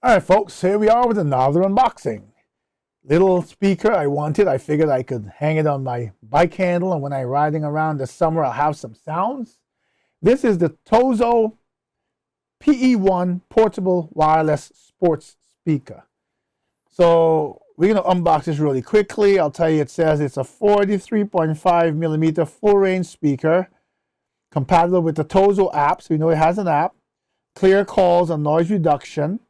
All right, folks, here we are with another unboxing. Little speaker I wanted. I figured I could hang it on my bike handle, and when I'm riding around this summer, I'll have some sounds. This is the TOZO PE1 portable wireless sports speaker. So we're going to unbox this really quickly. I'll tell you, it says it's a 43.5 millimeter full range speaker, compatible with the TOZO app, so you know it has an app, clear calls and noise reduction,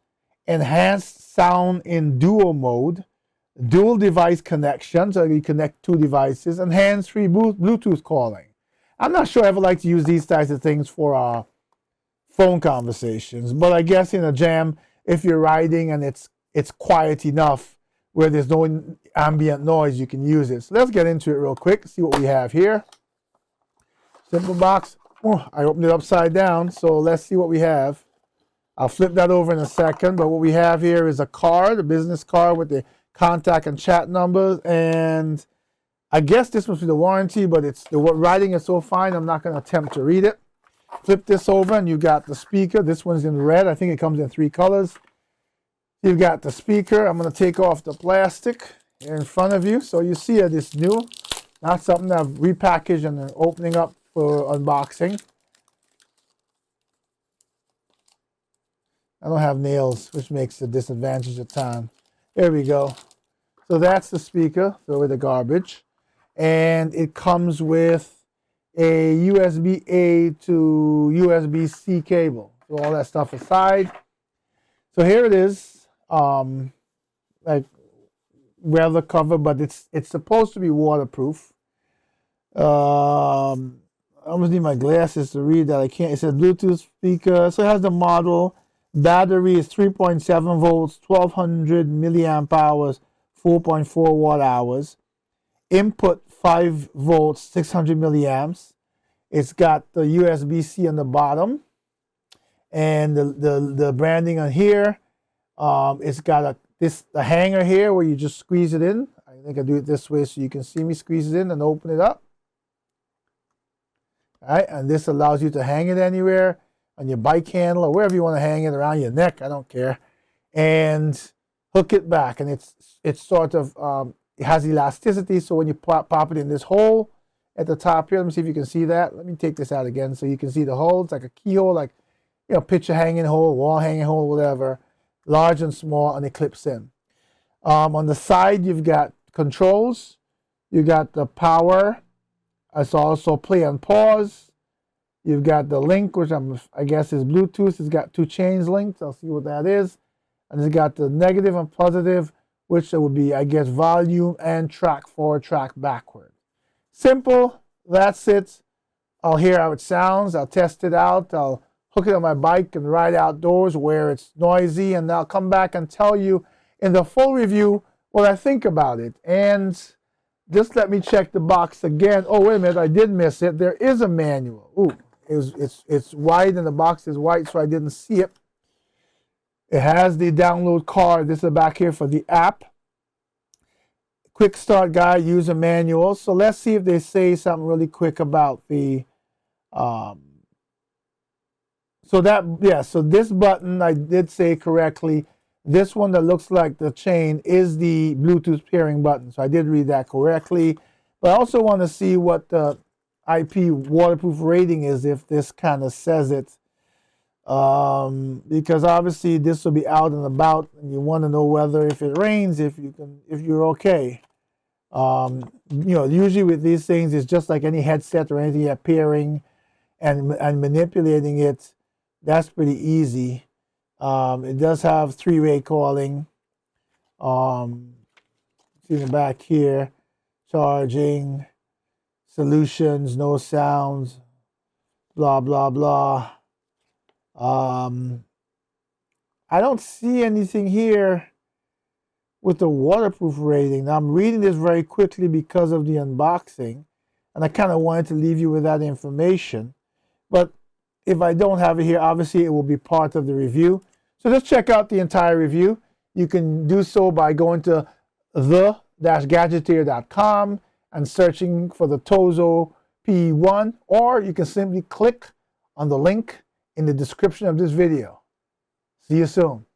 enhanced sound in duo mode, dual device connection, so you connect two devices, and hands-free Bluetooth calling. I'm not sure I ever like to use these types of things for phone conversations, but I guess in a jam, if you're riding and it's quiet enough where there's no ambient noise, you can use it. So let's get into it real quick, see what we have here. Simple box. Oh, I opened it upside down, so let's see what we have. I'll flip that over in a second, but what we have here is a card, a business card with the contact and chat numbers, and I guess this must be the warranty, but the writing is so fine, I'm not going to attempt to read it. Flip this over, and you got the speaker. This one's in red. I think it comes in 3 colors. You've got the speaker. I'm going to take off the plastic here in front of you, so you see it is new, not something I've repackaged and opening up for unboxing. I don't have nails, which makes a disadvantage at time. There we go. So that's the speaker, throw away the garbage. And it comes with a USB-A to USB-C cable. So all that stuff aside. So here it is, like weather cover, but it's supposed to be waterproof. I almost need my glasses to read that. I can't. It says Bluetooth speaker. So it has the model. Battery is 3.7 volts, 1200 milliamp hours, 4.4 watt hours. Input 5 volts, 600 milliamps. It's got the USB-C on the bottom, and the branding on here. It's got the hanger here where you just squeeze it in. I think I do it this way so you can see me squeeze it in and open it up. All right, and this allows you to hang it anywhere, on your bike handle or wherever you want to hang it, around your neck, I don't care, and hook it back. And it's sort of, it has elasticity, so when you pop it in this hole at the top here, let me see if you can see that. Let me take this out again so you can see the hole. It's like a keyhole, like, you know, picture hanging hole, wall hanging hole, whatever, large and small, and it clips in. On the side, you've got controls. You got the power. It's also play and pause. You've got the link, which I guess is Bluetooth. It's got 2 chains linked. I'll see what that is. And it's got the negative and positive, which would be, I guess, volume and track forward, track backward. Simple. That's it. I'll hear how it sounds. I'll test it out. I'll hook it on my bike and ride outdoors where it's noisy. And I'll come back and tell you in the full review what I think about it. And just let me check the box again. Oh, wait a minute. I did miss it. There is a manual. Ooh. It's white and the box is white, so I didn't see it. It has the download card. This is back here for the app. Quick start guide, user manual. So let's see if they say something really quick about the. So this button, I did say correctly. This one that looks like the chain is the Bluetooth pairing button. So I did read that correctly. But I also want to see what the IP waterproof rating is, if this kind of says it, because obviously this will be out and about, and you want to know whether if it rains, if you're okay. You know, usually with these things, it's just like any headset or anything, you're pairing and manipulating it. That's pretty easy. It does have 3-way calling. See the back here, charging. Solutions, no sounds, blah, blah, blah. I don't see anything here with the waterproof rating. Now, I'm reading this very quickly because of the unboxing, and I kind of wanted to leave you with that information. But if I don't have it here, obviously it will be part of the review. So just check out the entire review. You can do so by going to the-gadgeteer.com and searching for the TOZO PE1, or you can simply click on the link in the description of this video. See you soon.